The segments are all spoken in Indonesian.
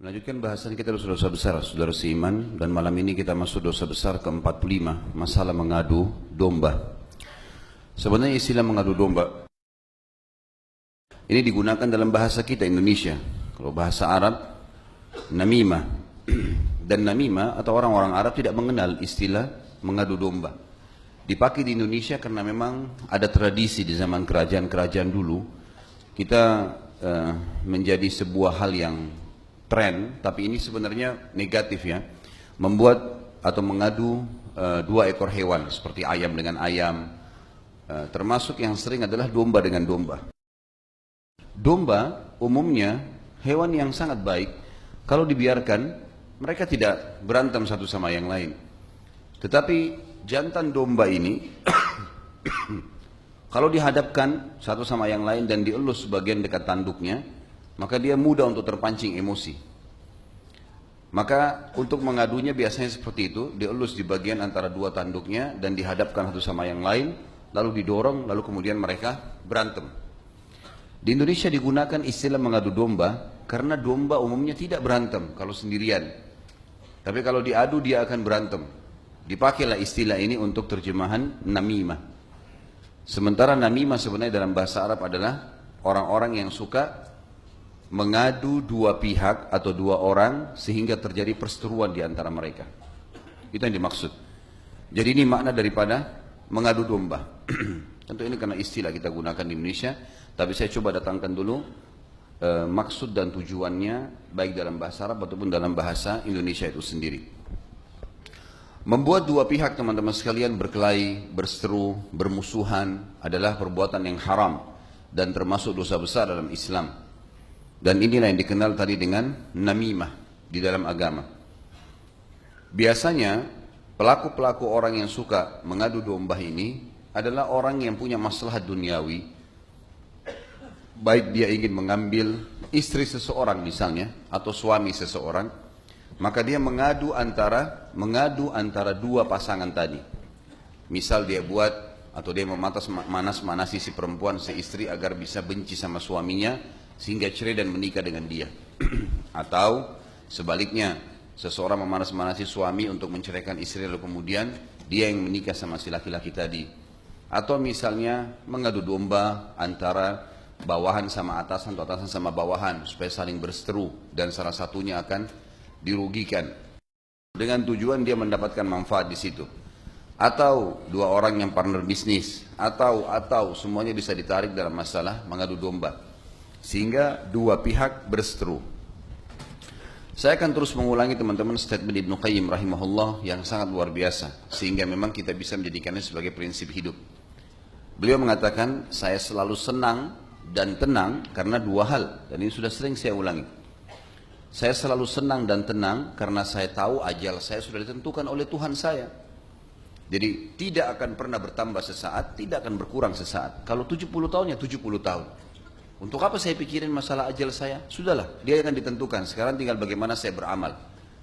Melanjutkan bahasan kita dosa-dosa besar, saudara seiman, dan malam ini kita masuk dosa besar ke-45, masalah mengadu domba. Sebenarnya istilah mengadu domba ini digunakan dalam bahasa kita Indonesia. Kalau bahasa Arab, namimah. Dan namimah atau orang-orang Arab tidak mengenal istilah mengadu domba. Dipakai di Indonesia karena memang ada tradisi di zaman kerajaan-kerajaan dulu. Kita menjadi sebuah hal yang tren, tapi ini sebenarnya negatif ya. Membuat atau mengadu dua ekor hewan seperti ayam dengan ayam. Termasuk yang sering adalah domba dengan domba. Domba umumnya hewan yang sangat baik. Kalau dibiarkan, mereka tidak berantem satu sama yang lain. Tetapi jantan domba ini kalau dihadapkan satu sama yang lain dan dielus sebagian dekat tanduknya, maka dia mudah untuk terpancing emosi. Maka untuk mengadunya biasanya seperti itu, dielus di bagian antara dua tanduknya dan dihadapkan satu sama yang lain, lalu didorong, lalu kemudian mereka berantem. Di Indonesia digunakan istilah mengadu domba karena domba umumnya tidak berantem kalau sendirian. Tapi kalau diadu dia akan berantem. Dipakailah istilah ini untuk terjemahan namimah. Sementara namimah sebenarnya dalam bahasa Arab adalah orang-orang yang suka mengadu dua pihak atau dua orang sehingga terjadi perseteruan di antara mereka. Itu yang dimaksud. Jadi ini makna daripada mengadu domba. Tentu ini karena istilah kita gunakan di Indonesia, tapi saya coba datangkan dulu maksud dan tujuannya baik dalam bahasa Arab ataupun dalam bahasa Indonesia itu sendiri. Membuat dua pihak teman-teman sekalian berkelahi, berseteru, bermusuhan adalah perbuatan yang haram dan termasuk dosa besar dalam Islam. Dan inilah yang dikenal tadi dengan namimah di dalam agama. Biasanya pelaku-pelaku orang yang suka mengadu domba ini adalah orang yang punya maslahat duniawi. Baik dia ingin mengambil istri seseorang misalnya atau suami seseorang, maka dia mengadu antara dua pasangan tadi. Misal dia buat atau dia memanas-manasi si perempuan, si istri agar bisa benci sama suaminya sehingga cerai dan menikah dengan dia. Atau sebaliknya, seseorang memanas-manasi suami untuk menceraikan istri lalu kemudian dia yang menikah sama si laki-laki tadi. Atau misalnya mengadu domba antara bawahan sama atasan atau atasan sama bawahan supaya saling berseteru dan salah satunya akan dirugikan dengan tujuan dia mendapatkan manfaat di situ. Atau dua orang yang partner bisnis atau semuanya bisa ditarik dalam masalah mengadu domba sehingga dua pihak berseteru. Saya akan terus mengulangi teman-teman statement Ibnu Qayyim rahimahullah yang sangat luar biasa sehingga memang kita bisa menjadikannya sebagai prinsip hidup. Beliau mengatakan, saya selalu senang dan tenang karena dua hal, dan ini sudah sering saya ulangi. Saya selalu senang dan tenang karena saya tahu ajal saya sudah ditentukan oleh Tuhan saya. Jadi tidak akan pernah bertambah sesaat, tidak akan berkurang sesaat. Kalau 70 tahun ya 70 tahun. Untuk apa saya pikirin masalah ajal saya? Sudahlah, dia akan ditentukan. Sekarang tinggal bagaimana saya beramal.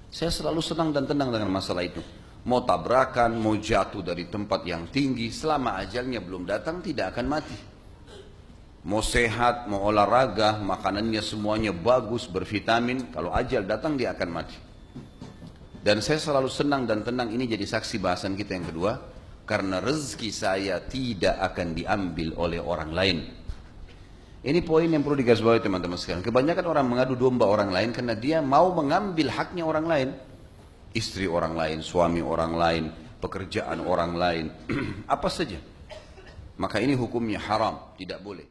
Saya selalu senang dan tenang dengan masalah itu. Mau tabrakan, mau jatuh dari tempat yang tinggi, selama ajalnya belum datang tidak akan mati. Mau sehat, mau olahraga, makanannya semuanya bagus, bervitamin, kalau ajal datang dia akan mati. Dan saya selalu senang dan tenang, ini jadi saksi bahasan kita yang kedua, karena rezeki saya tidak akan diambil oleh orang lain. Ini poin yang perlu digarisbawahi teman-teman sekalian. Kebanyakan orang mengadu domba orang lain karena dia mau mengambil haknya orang lain. Istri orang lain, suami orang lain, pekerjaan orang lain, apa saja. Maka ini hukumnya haram, tidak boleh.